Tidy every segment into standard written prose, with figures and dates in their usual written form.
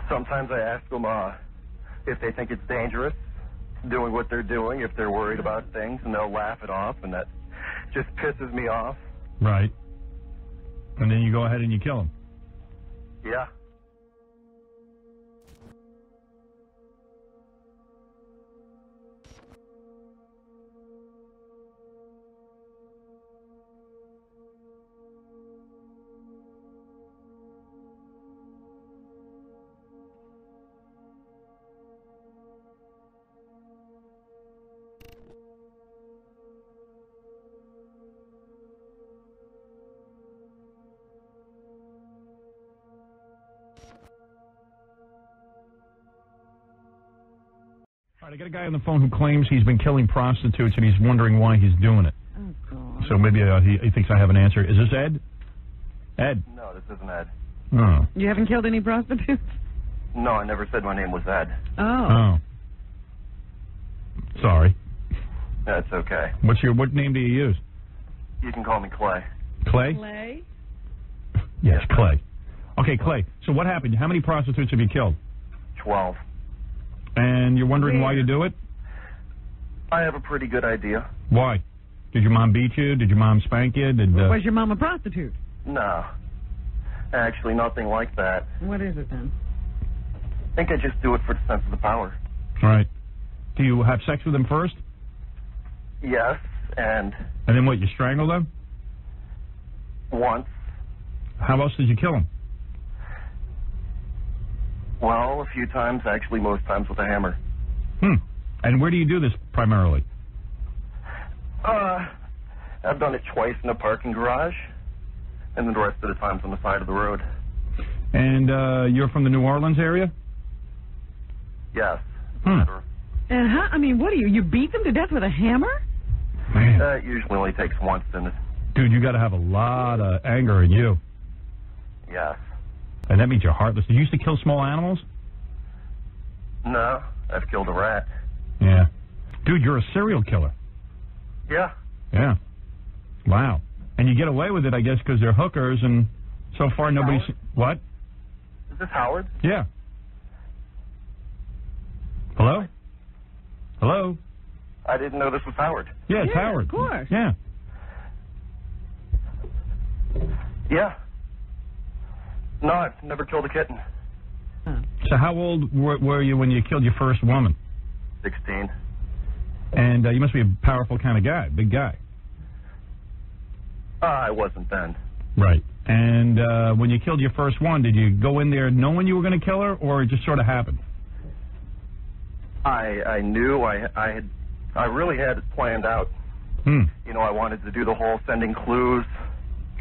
Sometimes I ask them if they think it's dangerous, doing what they're doing, if they're worried about things, and they'll laugh it off, and that just pisses me off. Right. And then you go ahead and you kill them. Yeah. All right, I got a guy on the phone who claims he's been killing prostitutes and he's wondering why he's doing it. Oh, God. So maybe he thinks I have an answer. Is this Ed? Ed? No, this isn't Ed. Oh. You haven't killed any prostitutes? No, I never said my name was Ed. Oh. Oh. Sorry. That's okay. What name do you use? You can call me Clay. Clay? Clay? Yes, Clay. Okay, Clay. So what happened? How many prostitutes have you killed? 12. And you're wondering why you do it? I have a pretty good idea. Why? Did your mom beat you? Did your mom spank you? Was your mom a prostitute? No. Actually, nothing like that. What is it then? I think I just do it for the sense of the power. Right. Do you have sex with them first? Yes, and then what, you strangle them? once. How else did you kill them? Well, a few times, actually most times with a hammer. And where do you do this primarily? I've done it twice in a parking garage, and then the rest of the times on the side of the road. And you're from the New Orleans area? Yes. And how, I mean, what do you beat them to death with a hammer? Man. That usually only takes once, and Dude, you got to have a lot of anger in you. yes. And that means you're heartless. Did you used to kill small animals? No, I've killed a rat. Yeah. Dude, you're a serial killer. Yeah. Yeah. Wow. And you get away with it, I guess, because they're hookers, and so far nobody's... What? Is this Howard? Yeah. Hello? Hello? I didn't know this was Howard. Yeah, it's Howard. Of course. Yeah. Yeah. No, I've never killed a kitten. So how old were you when you killed your first woman? 16. And you must be a powerful kind of guy, big guy. I wasn't then. Right. And when you killed your first one, did you go in there knowing you were going to kill her, or it just sort of happened? I knew I really had it planned out. You know, I wanted to do the whole sending clues.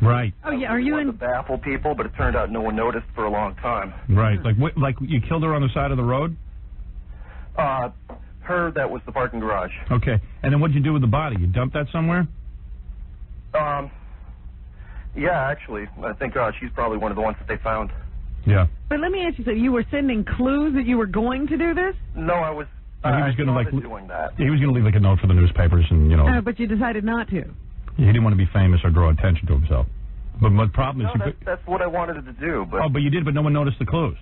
Right. Oh, yeah, are you in... to baffle people, but it turned out no one noticed for a long time. Right. Like you killed her on the side of the road? Her, that was the parking garage. Okay. And then what'd you do with the body? You dumped that somewhere? Yeah, actually. I think she's probably one of the ones that they found. Yeah. But let me ask you something. You were sending clues that you were going to do this? No, I was... he was going to doing that. He was going to leave like a note for the newspapers, and But you decided not to. He didn't want to be famous or draw attention to himself. But my problem is... No, that's what I wanted to do, but... Oh, but you did, but no one noticed the clues.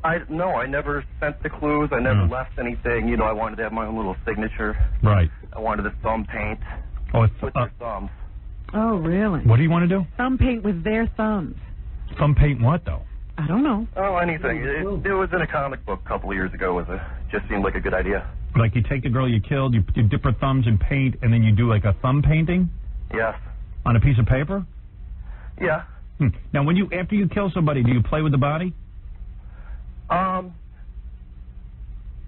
I never sent the clues. I never left anything. You know, I wanted to have my own little signature. Right. I wanted a thumb paint with their thumbs. Oh, really? What do you want to do? Thumb paint with their thumbs. Thumb paint what, though? I don't know. Oh, anything. It was in a comic book a couple of years ago. Just seemed like a good idea. Like you take the girl you killed, you dip her thumbs in paint, and then you do like a thumb painting? Yes. On a piece of paper? Yeah. Now, after you kill somebody, do you play with the body?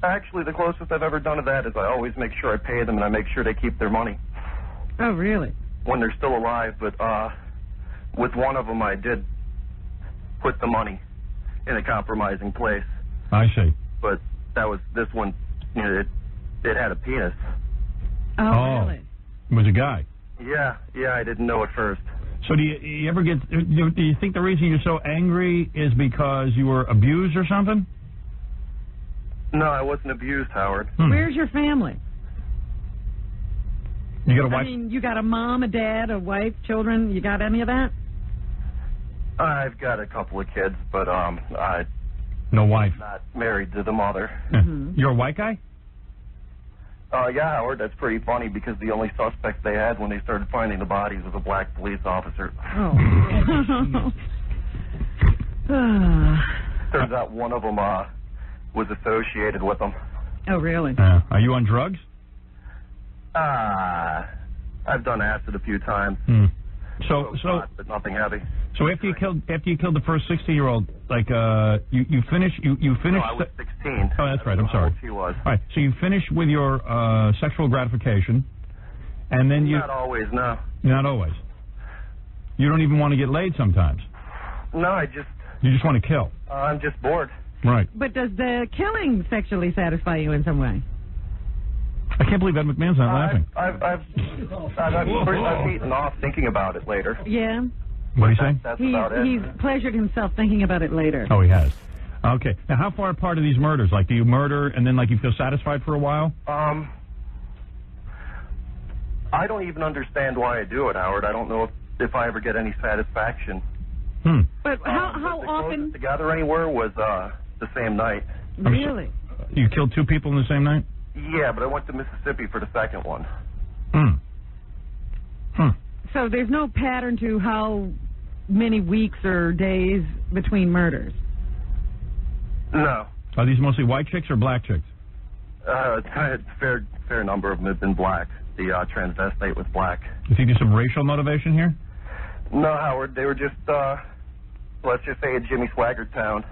Actually, the closest I've ever done to that is I always make sure I pay them and I make sure they keep their money. Oh, really? When they're still alive, but with one of them I did put the money in a compromising place. I see. But this one, you know, it had a penis. Oh, really? It was a guy. Yeah, I didn't know at first. So do you ever get, do you think the reason you're so angry is because you were abused or something? No, I wasn't abused, Howard. Where's your family? You got a wife? I mean, you got a mom, a dad, a wife, children. You got any of that? I've got a couple of kids, but No wife. Not married to the mother. You're a white guy? Yeah, Howard, that's pretty funny because the only suspect they had when they started finding the bodies was a black police officer. Oh. Turns out one of them was associated with them. Oh, really? Are you on drugs? I've done acid a few times. So, but nothing heavy. So after you killed the first 60-year-old, like you finished. No, I was 16. Oh, that's right. I'm sorry. She was. All right. So you finished with your sexual gratification, and then you. Not always, no. Not always. You don't even want to get laid sometimes. No, You just want to kill. I'm just bored. Right. But does the killing sexually satisfy you in some way? I can't believe Ed McMahon's not laughing. I've eaten off thinking about it later. Yeah. What do you say? That's about it. He's pleasured himself thinking about it later. Oh, he has. Okay. Now, how far apart are these murders? Like, do you murder and then, like, you feel satisfied for a while? I don't even understand why I do it, Howard. I don't know if I ever get any satisfaction. But how the often? closest to gather anywhere was the same night. Really? You killed 2 people in the same night? Yeah, but I went to Mississippi for the second one. So there's no pattern to how many weeks or days between murders? No. Are these mostly white chicks or black chicks? A fair number of them have been black. The transvestite was black. You think there's some racial motivation here? No, Howard. They were just, let's just say a Jimmy Swaggart town.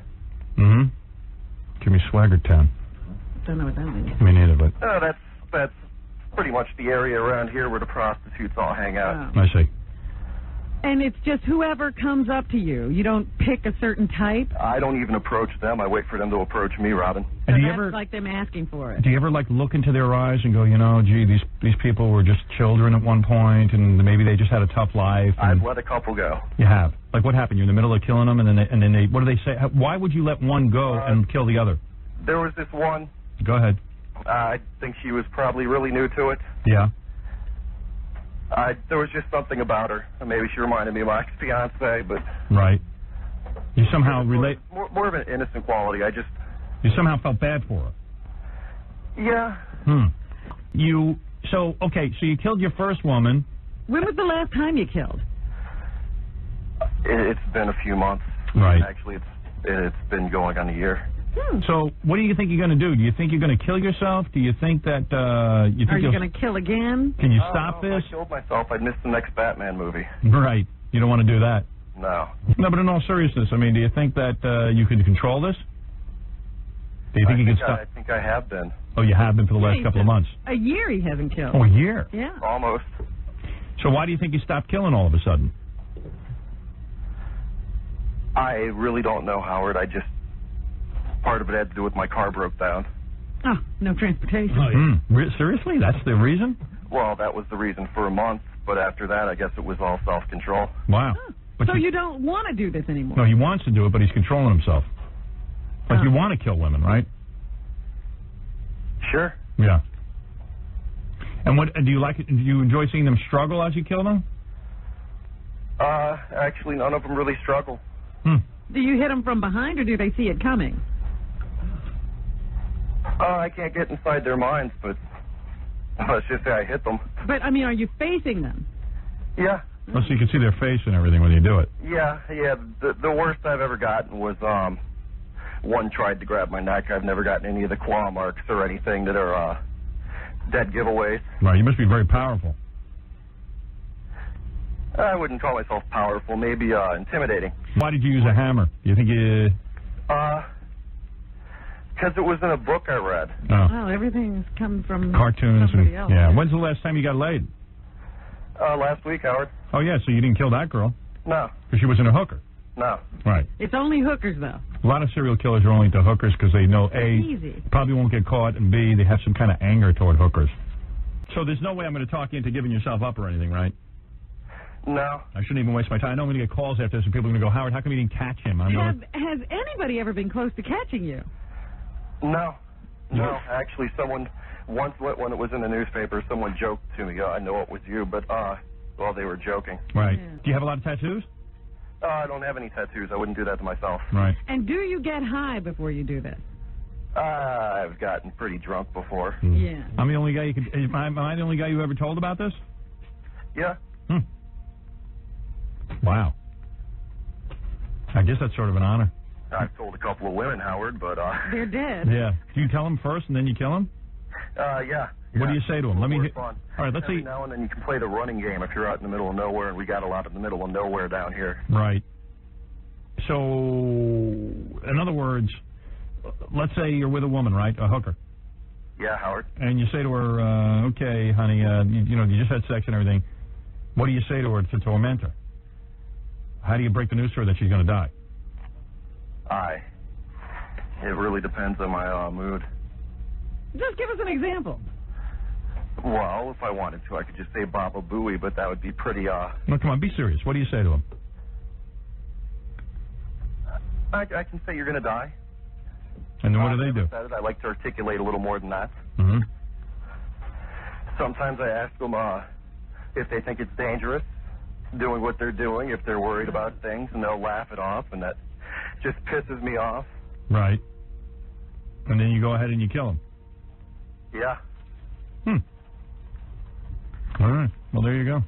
Jimmy Swaggart town. Don't know what that means. Me neither, but... That's pretty much the area around here where the prostitutes all hang out. I see. And it's just whoever comes up to you. You don't pick a certain type? I don't even approach them. I wait for them to approach me, Robin. So And do you that's ever like them asking for it. do you ever like look into their eyes and go, you know, gee, these people were just children at one point, and maybe they just had a tough life? And I've let a couple go. you have. Like, what happened? You're in the middle of killing them, and then they what do they say? Why would you let one go and kill the other? There was this one. Go ahead. I think she was probably really new to it. Yeah. There was just something about her. Maybe she reminded me of my ex-fiance, but... Right. You somehow relate... More of an innocent quality. You somehow felt bad for her. Yeah. So you killed your first woman. When was the last time you killed? It's been a few months. Right. Actually, it's been going on a year. So what do you think you're going to do? Do you think you're going to kill yourself? Do you think that Are you going to kill again? Can you stop this? If I killed myself, I'd miss the next Batman movie. Right. You don't want to do that. No. No, but in all seriousness, I mean, do you think that you can control this? Do you think you can stop? I think I have been. Oh, you have been for the last couple of months. A year he hasn't killed. Oh, a year? Yeah. Almost. So why do you think you stopped killing all of a sudden? I really don't know, Howard. Part of it had to do with my car broke down. Oh, no transportation. Seriously? That's the reason? Well, that was the reason for a month, but after that, I guess it was all self-control. Wow. But So you don't want to do this anymore? No, he wants to do it, but he's controlling himself. Like, you want to kill women, right? Sure. Yeah. And what do you like? Do you enjoy seeing them struggle as you kill them? Actually, none of them really struggle. Do you hit them from behind, or do they see it coming? I can't get inside their minds, but let's just say I hit them. But, I mean, are you facing them? Yeah. Oh, so you can see their face and everything when you do it. Yeah. The worst I've ever gotten was one tried to grab my neck. I've never gotten any of the claw marks or anything that are dead giveaways. Right. You must be very powerful. I wouldn't call myself powerful. Maybe intimidating. Why did you use a hammer? Do you think you... Because it was in a book I read. Oh, everything's come from cartoons somebody else. Yeah. When's the last time you got laid? Last week, Howard. Oh, yeah, so you didn't kill that girl? No. Because she wasn't a hooker? No. Right. It's only hookers, though. A lot of serial killers are only into hookers because they know, A, easy. probably won't get caught, and B, they have some kind of anger toward hookers. So there's no way I'm going to talk you into giving yourself up or anything, right? No. I shouldn't even waste my time. I know I'm going to get calls after this, and people are going to go, Howard, how come you didn't catch him? Has anybody ever been close to catching you? No. No. Actually, someone once, when it was in the newspaper, someone joked to me, I know it was you, but, well, they were joking. Right. Yeah. Do you have a lot of tattoos? I don't have any tattoos. I wouldn't do that to myself. Right. And do you get high before you do this? I've gotten pretty drunk before. Yeah. I'm the only guy you could. Am I the only guy you ever told about this? Yeah. Wow. I guess that's sort of an honor. I've told a couple of women, Howard, but They're dead. Yeah. Do you tell them first and then you kill them? Yeah. What do you say to them? Let me. Fun. All right. Let's Every see. now and then you can play the running game if you're out in the middle of nowhere, and we got a lot in the middle of nowhere down here. Right. So, in other words, let's say you're with a woman, right? A hooker. Yeah, Howard. And you say to her, okay, honey, you just had sex and everything. What do you say to her to torment her? How do you break the news to her that she's going to die? It really depends on my mood. Just give us an example. Well, if I wanted to, I could just say Baba Booey, but that would be pretty, No, come on, be serious. What do you say to him? I can say you're going to die. And then what do they do? I like to articulate a little more than that. Mm-hmm. Sometimes I ask them if they think it's dangerous, doing what they're doing, if they're worried about things, and they'll laugh it off, and that just pisses me off. Right. And then you go ahead and you kill him. Yeah. All right. Well, there you go.